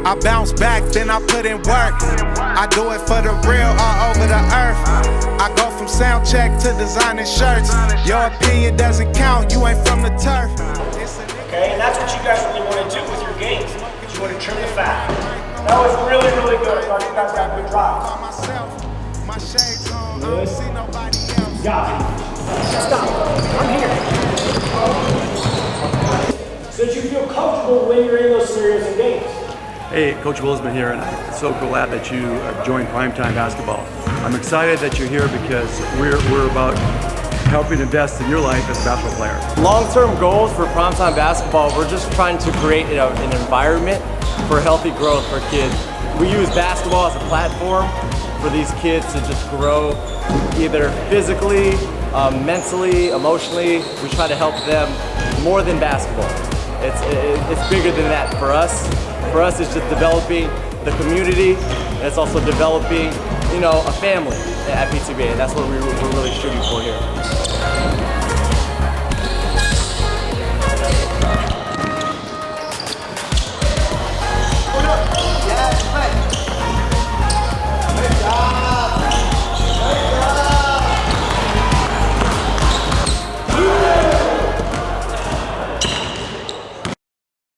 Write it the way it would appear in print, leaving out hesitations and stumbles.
I bounce back, then I put in work. I do it for the real all over the earth. I go from sound check to designing shirts. Your opinion doesn't count, you ain't from the turf. Okay, and that's what you guys really want to do with your games. You want to trim the fat. That was really, really good. I thought you guys got good drives. Good. Got it. Stop. I'm here. So that you feel comfortable when you're in those scenarios and games. Hey, Coach Willisman here, and I'm so glad that you joined Primetime Basketball. I'm excited that you're here because we're about helping invest in your life as a basketball player. Long-term goals for Primetime Basketball, we're just trying to create an environment for healthy growth for kids. We use basketball as a platform for these kids to just grow either physically, mentally, emotionally. We try to help them more than basketball. It's bigger than that for us. For us, it's just developing the community, and it's also developing, a family at PTBA, and that's what we're really shooting for here.